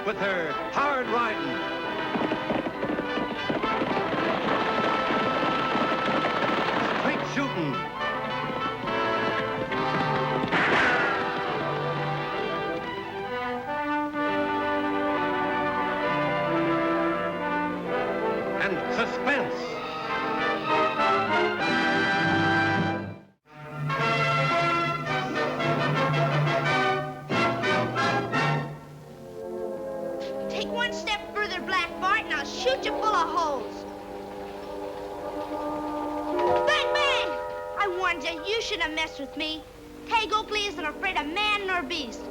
with her hard riding. Straight shooting. And suspense. Take one step further, Black Bart, and I'll shoot you full of holes. Bang, bang! I warned you, you shouldn't have messed with me. Tagg Oakley isn't afraid of man nor beast.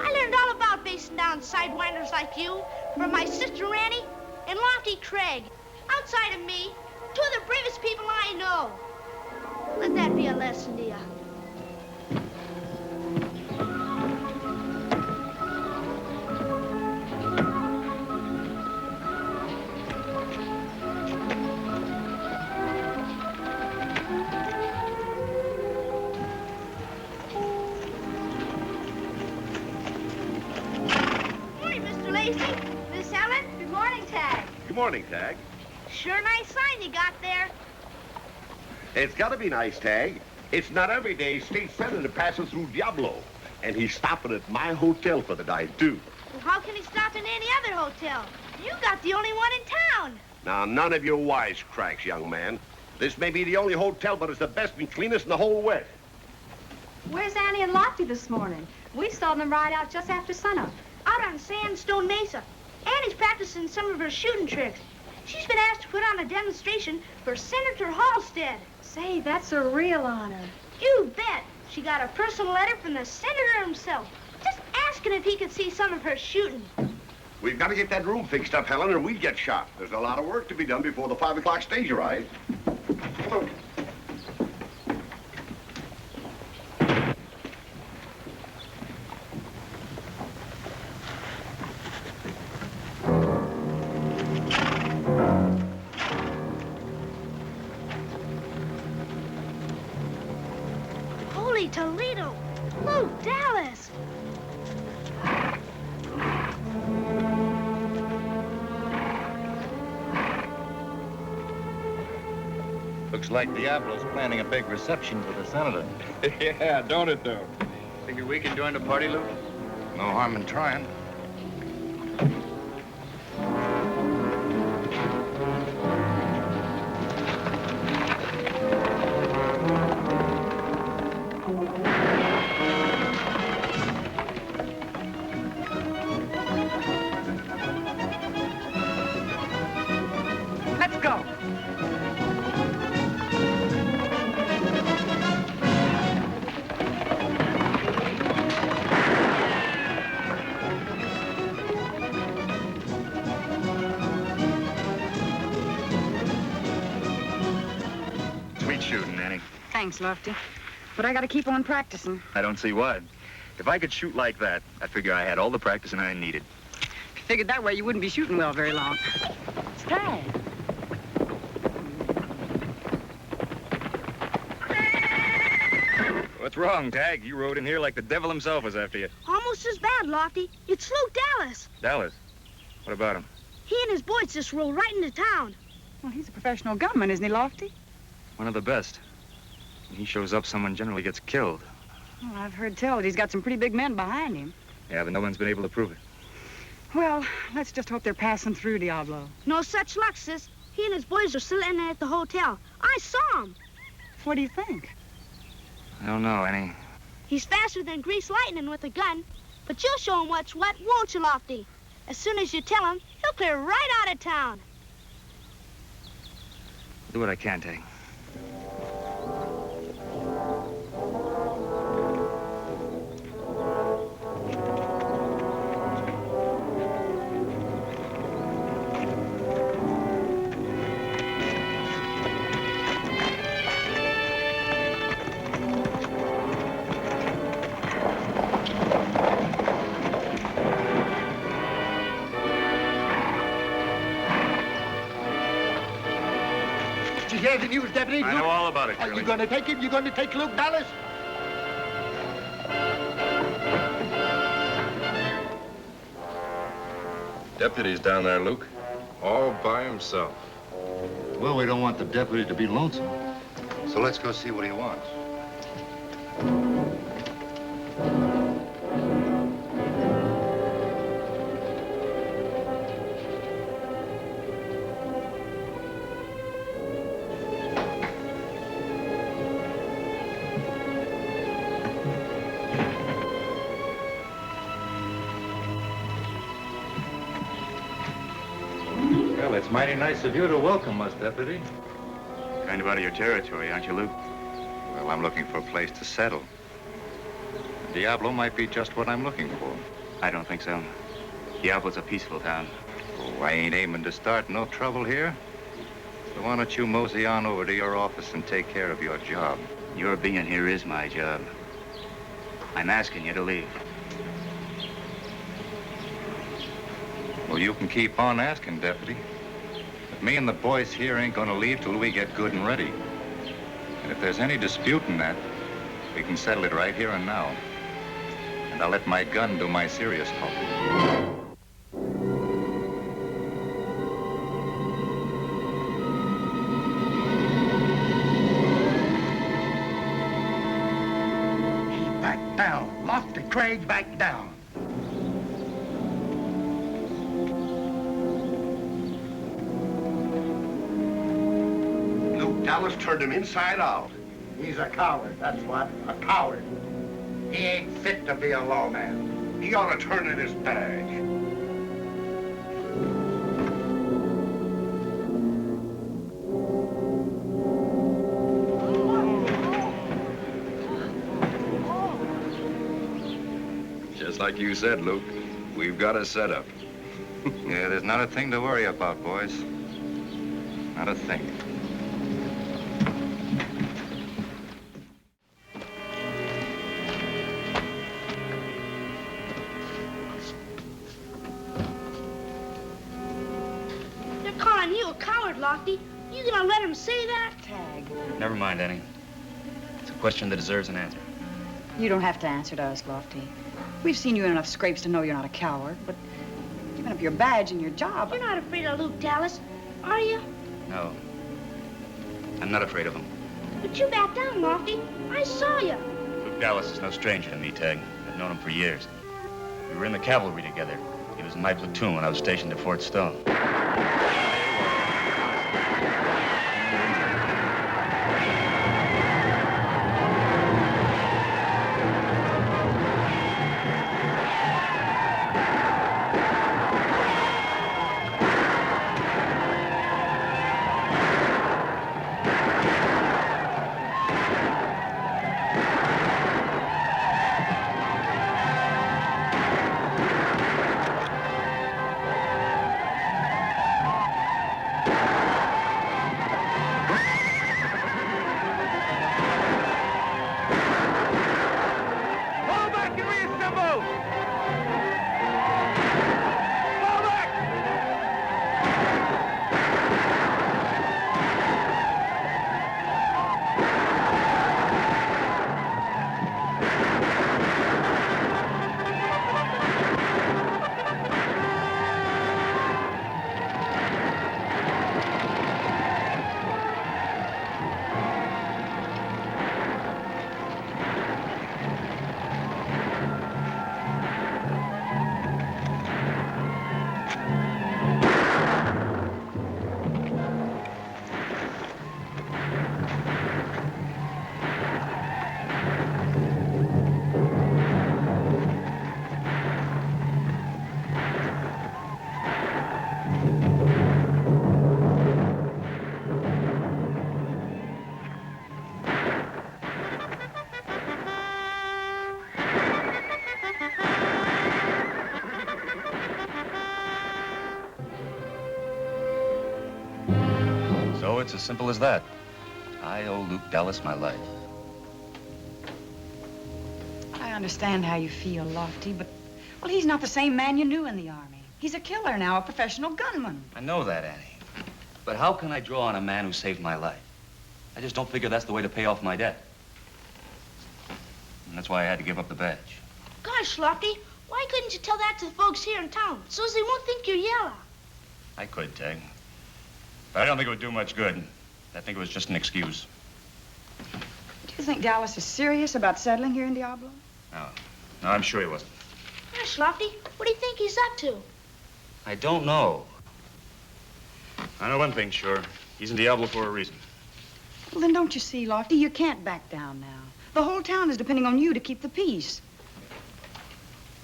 I learned all about facing down sidewinders like you from my sister Annie and Lofty Craig. Outside of me, two of the bravest people I know. Let that be a lesson to you. Good morning, Tagg. Sure nice sign you got there. It's got to be nice, Tagg. It's not every day state senator passes through Diablo. And he's stopping at my hotel for the night, too. Well, how can he stop in any other hotel? You got the only one in town. Now, none of your wisecracks, young man. This may be the only hotel, but it's the best and cleanest in the whole West. Where's Annie and Lofty this morning? We saw them ride out just after sunup. Out on Sandstone Mesa. Annie's practicing some of her shooting tricks. She's been asked to put on a demonstration for Senator Halstead. Say, that's a real honor. You bet. She got a personal letter from the senator himself, just asking if he could see some of her shooting. We've got to get that room fixed up, Helen, or we get shot. There's a lot of work to be done before the 5 o'clock stage arrives. Toledo! Oh, Dallas! Looks like Diablo's planning a big reception for the senator. Yeah, don't it, though? Figure we can join the party, Luke? No harm in trying. Let's go. Sweet shooting, Annie. Thanks, Lofty. But I gotta keep on practicing. I don't see why. If I could shoot like that, I figure I had all the practicing I needed. If you figured that way, you wouldn't be shooting well very long. It's Tagg. What's wrong, Tagg? You rode in here like the devil himself was after you. Almost as bad, Lofty. It's Luke Dallas. Dallas? What about him? He and his boys just rode right into town. Well, he's a professional gunman, isn't he, Lofty? One of the best. When he shows up, someone generally gets killed. Well, I've heard tell that he's got some pretty big men behind him. Yeah, but no one's been able to prove it. Well, let's just hope they're passing through Diablo. No such luck, sis. He and his boys are sitting at the hotel. I saw him. What do you think? I don't know, Annie. He's faster than greased lightning with a gun. But you'll show him what's what, won't you, Lofty? As soon as you tell him, he'll clear right out of town. I'll do what I can, Tagg. Did you hear the news, Deputy? I know all about it, Are Curly. you going to take him? You going to take Luke Dallas? Deputy's down there, Luke. All by himself. Well, we don't want the deputy to be lonesome. So let's go see what he wants. Well, it's mighty nice of you to welcome us, Deputy. Kind of out of your territory, aren't you, Luke? Well, I'm looking for a place to settle. Diablo might be just what I'm looking for. I don't think so. Diablo's a peaceful town. Oh, I ain't aiming to start no trouble here. So why don't you mosey on over to your office and take care of your job? Your being here is my job. I'm asking you to leave. Well, you can keep on asking, Deputy. But me and the boys here ain't gonna leave till we get good and ready. And if there's any dispute in that, we can settle it right here and now. And I'll let my gun do my serious talking. Back down. Lofty Craig, back down. Luke Dallas turned him inside out. He's a coward, that's what. A coward. He ain't fit to be a lawman. He ought to turn in his badge. Just like you said, Luke, we've got a setup. Yeah, there's not a thing to worry about, boys. Not a thing. They're calling you a coward, Lofty. You gonna let him say that? Tagg, Never mind, Annie. It's a question that deserves an answer. you don't have to answer to us, Lofty. We've seen you in enough scrapes to know you're not a coward, but giving up your badge and your job... You're not afraid of Luke Dallas, are you? No. I'm not afraid of him. But you backed down, Lofty. I saw you. Luke Dallas is no stranger to me, Tagg. I've known him for years. We were in the cavalry together. He was in my platoon when I was stationed at Fort Stone. So it's as simple as that. I owe Luke Dallas my life. I understand how you feel, Lofty, but, well, he's not the same man you knew in the Army. He's a killer now, a professional gunman. I know that, Annie. But how can I draw on a man who saved my life? I just don't figure that's the way to pay off my debt. And that's why I had to give up the badge. Gosh, Lofty, Why couldn't you tell that to the folks here in town, so as they won't think you're yellow? I could, Tagg. But I don't think it would do much good. I think it was just an excuse. Do you think Dallas is serious about settling here in Diablo? No. No, I'm sure he wasn't. Gosh, Lofty, what do you think he's up to? I don't know. I know one thing, sure. He's in Diablo for a reason. Well, then don't you see, Lofty, you can't back down now. The whole town is depending on you to keep the peace.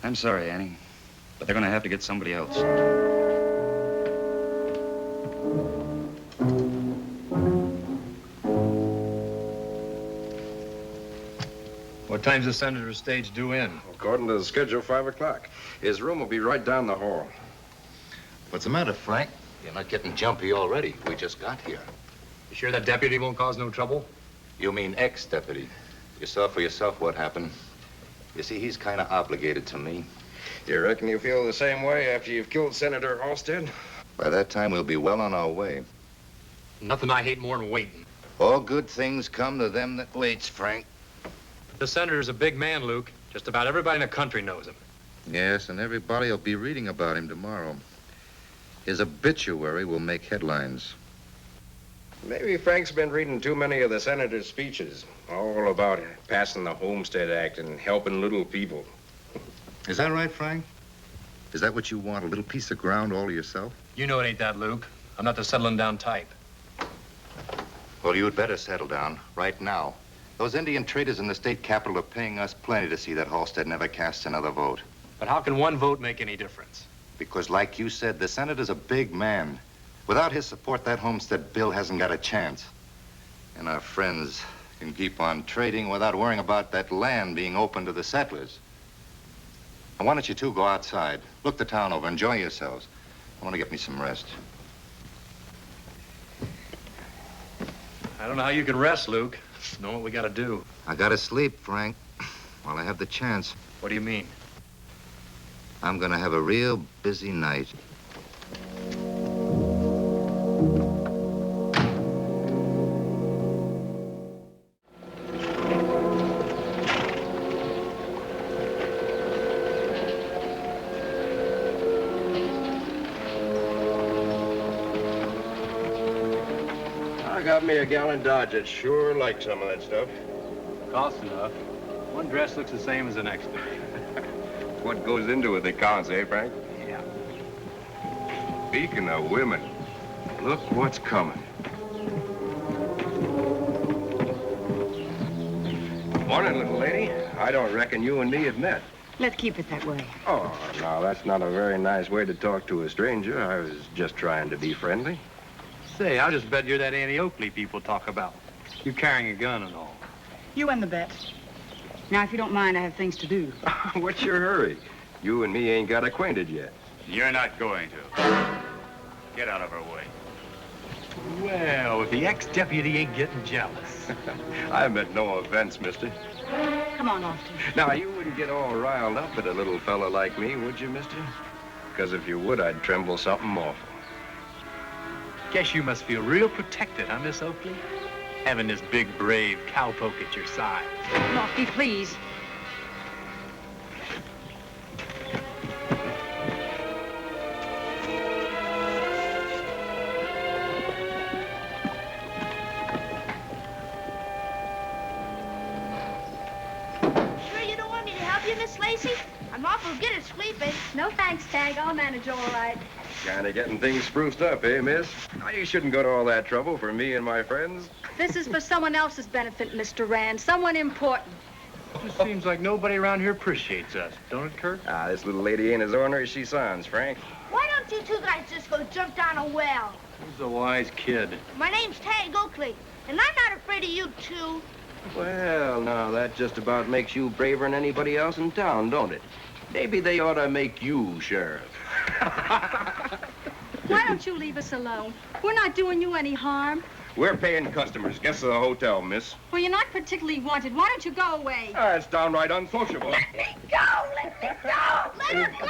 I'm sorry, Annie, but they're going to have to get somebody else. What time's the senator's stage due in? According to the schedule, 5 o'clock. His room will be right down the hall. What's the matter, Frank? You're not getting jumpy already. We just got here. You sure that deputy won't cause no trouble? You mean ex-deputy. You saw for yourself what happened. You see, he's kind of obligated to me. You reckon you feel the same way after you've killed Senator Halstead? By that time, we'll be well on our way. Nothing I hate more than waiting. All good things come to them that waits, Frank. The senator's a big man, Luke. Just about everybody in the country knows him. Yes, and everybody will be reading about him tomorrow. His obituary will make headlines. Maybe Frank's been reading too many of the senator's speeches, all about passing the Homestead Act and helping little people. Is that right, Frank? Is that what you want, a little piece of ground all to yourself? You know it ain't that, Luke. I'm not the settling down type. Well, you'd better settle down right now. Those Indian traders in the state capitol are paying us plenty to see that Halstead never casts another vote. But how can one vote make any difference? Because, like you said, the senator's a big man. Without his support, that Homestead bill hasn't got a chance. And our friends can keep on trading without worrying about that land being open to the settlers. Now, why don't you two go outside, look the town over, enjoy yourselves. I want to get me some rest. I don't know how you can rest, Luke. Know what we gotta do. I gotta sleep, Frank, while I have the chance. What do you mean? I'm gonna have a real busy night. I got me a gallon Dodge that sure like some of that stuff. Costs enough. One dress looks the same as the next one. What goes into it that counts, eh, Frank? Yeah. Speaking of women, look what's coming. Morning, little lady. I don't reckon you and me have met. Let's keep it that way. Oh, now, that's not a very nice way to talk to a stranger. I was just trying to be friendly. Say, I'll just bet you're that Annie Oakley people talk about. You carrying a gun and all. You win the bet. Now, if you don't mind, I have things to do. What's your hurry? You and me ain't got acquainted yet. You're not going to. Get out of our way. Well, if the ex-deputy ain't getting jealous. I meant no offense, mister. Come on, Lofty. Now, you wouldn't get all riled up at a little fella like me, would you, mister? Because if you would, I'd tremble something awful. Guess you must feel real protected, huh, Miss Oakley? Having this big, brave cowpoke at your side. Lofty, please. Sure you don't want me to help you, Miss Lacey? I'm awful good at sleeping. No thanks, Tagg. I'll manage all right. Kind of getting things spruced up, eh, miss? Now, you shouldn't go to all that trouble for me and my friends. This is for someone else's benefit, Mr. Rand. Someone important. It seems like nobody around here appreciates us, don't it, Kurt? Ah, this little lady ain't as ornery as she sounds, Frank. Why don't you two guys just go jump down a well? He's a wise kid. My name's Tagg Oakley, and I'm not afraid of you two. Well, now, that just about makes you braver than anybody else in town, don't it? Maybe they ought to make you sheriff. Why don't you leave us alone? We're not doing you any harm. We're paying customers. Guess the hotel, miss. Well, you're not particularly wanted. Why don't you go away? It's downright unsociable. Let me go! Let me go! Let her go!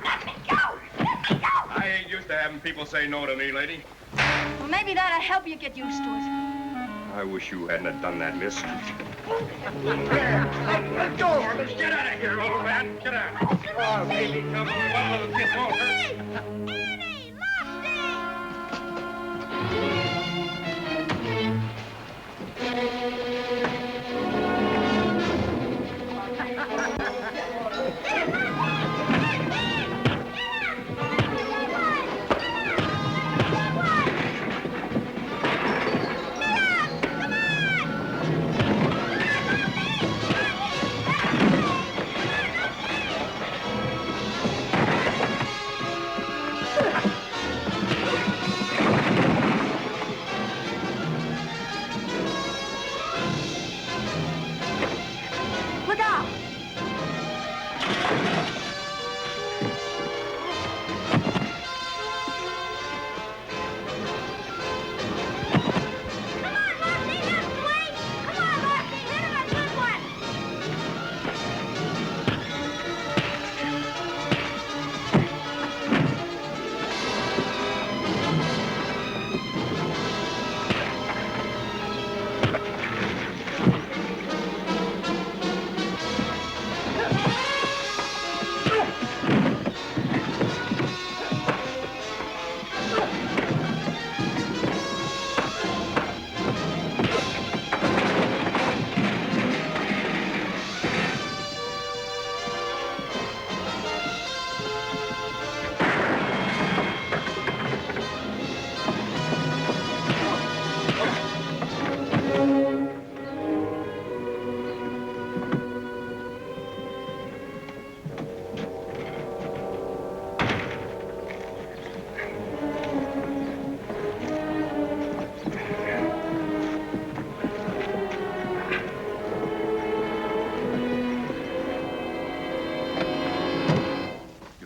Let me go! Let me go! I ain't used to having people say no to me, lady. Well, maybe that'll help you get used to it. I wish you hadn't have done that, miss. Let go of us. Get out of here, old man. Get out. Oh, baby, come on. Well, get over. Annie, Lofty! Look out! Come on, Lofty, that's the way! Come on, Lofty, hit him a good one!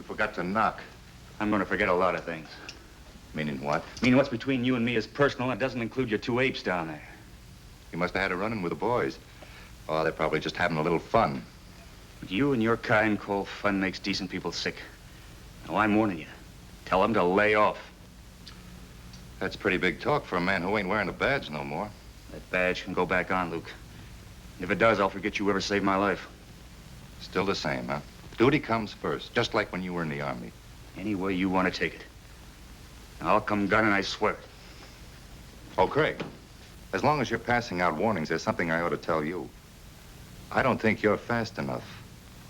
Forgot to knock. I'm going to forget a lot of things. Meaning what? Meaning what's between you and me is personal, and it doesn't include your two apes down there. You must have had a run-in with the boys. Oh, they're probably just having a little fun. What you and your kind call fun makes decent people sick. Now, I'm warning you. Tell them to lay off. That's pretty big talk for a man who ain't wearing a badge no more. That badge can go back on, Luke. If it does, I'll forget you ever saved my life. Still the same, huh? Duty comes first, just like when you were in the Army. Any way you want to take it. Now, I'll come gunning, I swear it. Oh, Craig, as long as you're passing out warnings, there's something I ought to tell you. I don't think you're fast enough,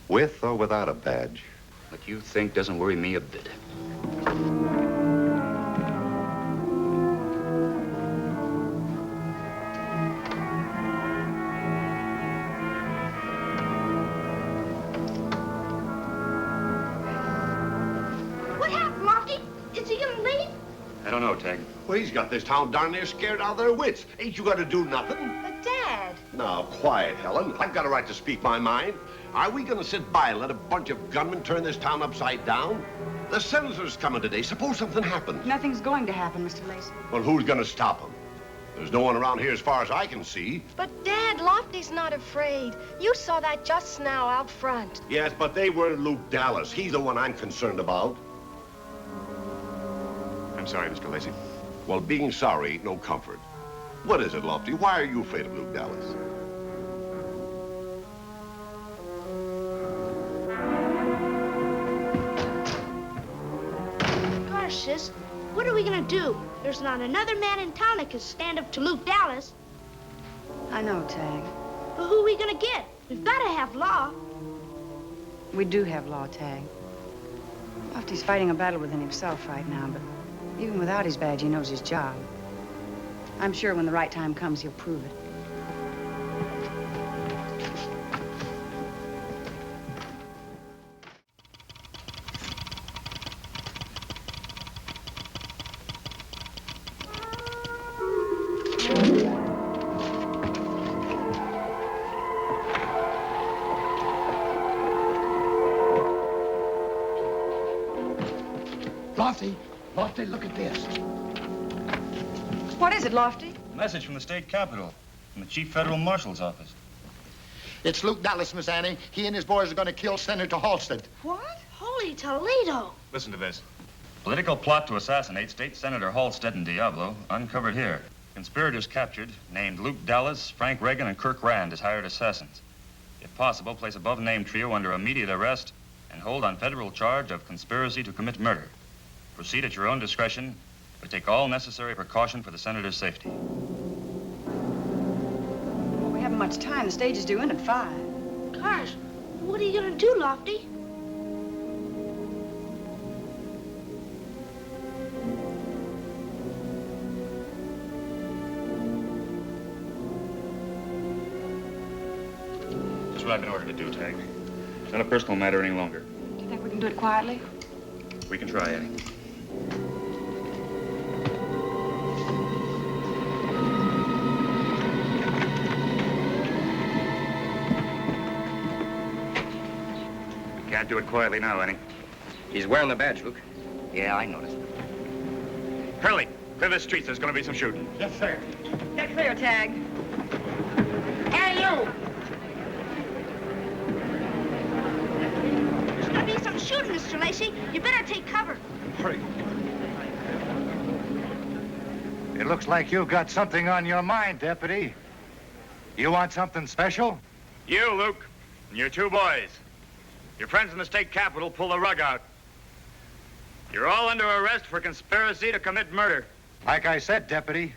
with or without a badge. What you think doesn't worry me a bit. What happened, Lofty? Is he gonna leave? I don't know, Tagg. Well, he's got this town darn near scared out of their wits. Ain't you got to do nothing? But, Dad. Now, quiet, Helen. I've got a right to speak my mind. Are we going to sit by and let a bunch of gunmen turn this town upside down? The senator's coming today. Suppose something happens. Nothing's going to happen, Mr. Lacey. Well, who's going to stop him? There's no one around here as far as I can see. But, Dad, Lofty's not afraid. You saw that just now out front. Yes, but they weren't Luke Dallas. He's the one I'm concerned about. I'm sorry, Mr. Lacey. Well, being sorry ain't no comfort. What is it, Lofty? Why are you afraid of Luke Dallas? Gosh, sis, what are we gonna do? There's not another man in town that can stand up to Luke Dallas. I know, Tagg. But who are we gonna get? We've gotta have law. We do have law, Tagg. Lofty's fighting a battle within himself right now, but even without his badge, he knows his job. I'm sure when the right time comes, he'll prove it. Lofty, look at this. What is it, Lofty? A message from the state capitol, from the chief federal marshal's office. It's Luke Dallas, Miss Annie. He and his boys are going to kill Senator Halstead. What? Holy Toledo. Listen to this. Political plot to assassinate State Senator Halstead in Diablo, uncovered here. Conspirators captured, named Luke Dallas, Frank Reagan, and Kirk Rand as hired assassins. If possible, place above-named trio under immediate arrest and hold on federal charge of conspiracy to commit murder. Proceed at your own discretion, but take all necessary precaution for the senator's safety. Well, we haven't much time. The stage is due in at 5. Gosh, what are you gonna do, Lofty? What I've been ordered to do, Tagg. It's not a personal matter any longer. Do you think we can do it quietly? We can try, Annie. We can't do it quietly now, Annie. He's wearing the badge, Luke. Yeah, I noticed. Hurley, clear the streets. There's going to be some shooting. Yes, sir. Get clear, Tagg. Hey, you! There's gonna be some shooting, Mr. Lacey. You better take cover. Hurry. It looks like you've got something on your mind, Deputy. You want something special? You, Luke, and your 2 boys. Your friends in the state capitol pull the rug out. You're all under arrest for conspiracy to commit murder. Like I said, Deputy,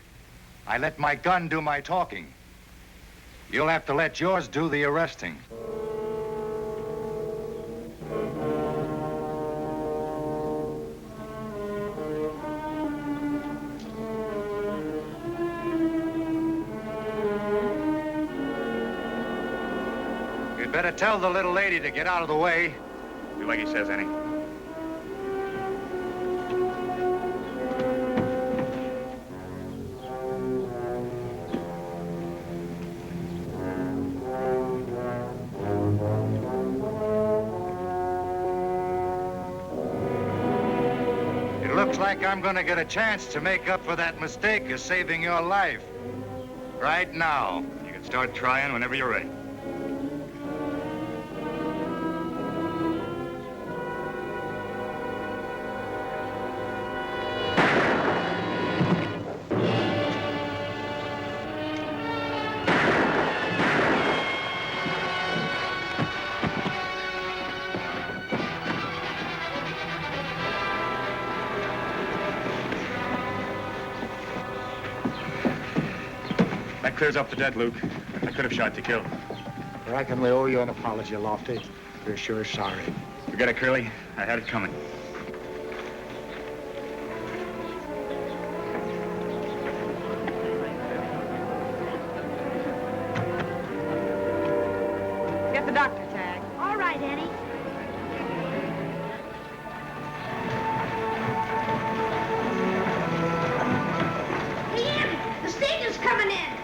I let my gun do my talking. You'll have to let yours do the arresting. You'd better tell the little lady to get out of the way. Do like he says, Annie. It looks like I'm gonna get a chance to make up for that mistake of saving your life. Right now. You can start trying whenever you're ready. That clears up the dead, Luke. I could have shot to kill. I reckon we owe you an apology, Lofty. We're sure sorry. Forget it, Curly. I had it coming. Get the doctor, Tagg. All right, Annie. Hey, Annie, the stage is coming in.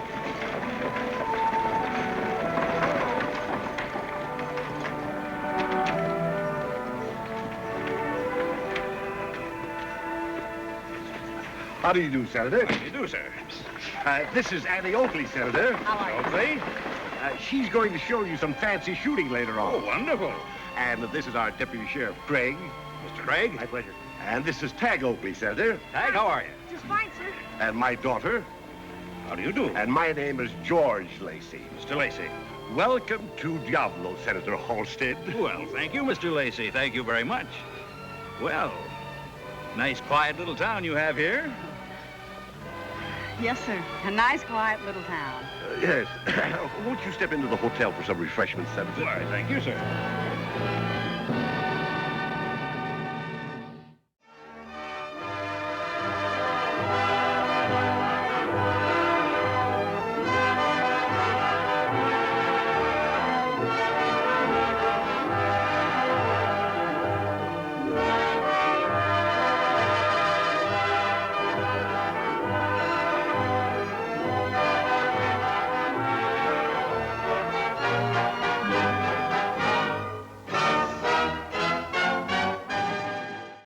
How do you do, Senator? How do you do, sir? This is Annie Oakley, Senator. How are you? Oakley. She's going to show you some fancy shooting later on. Oh, wonderful. And this is our Deputy Sheriff, Craig. Mr. Craig. My pleasure. And this is Tagg Oakley, Senator. Tagg, how are you? Just fine, sir. And my daughter. How do you do? And my name is George Lacey. Mr. Lacey. Welcome to Diablo, Senator Halstead. Well, thank you, Mr. Lacey. Thank you very much. Well, nice, quiet little town you have here. Yes, sir. A nice, quiet little town. Yes. Won't you step into the hotel for some refreshments, Senator? Why, thank you, sir.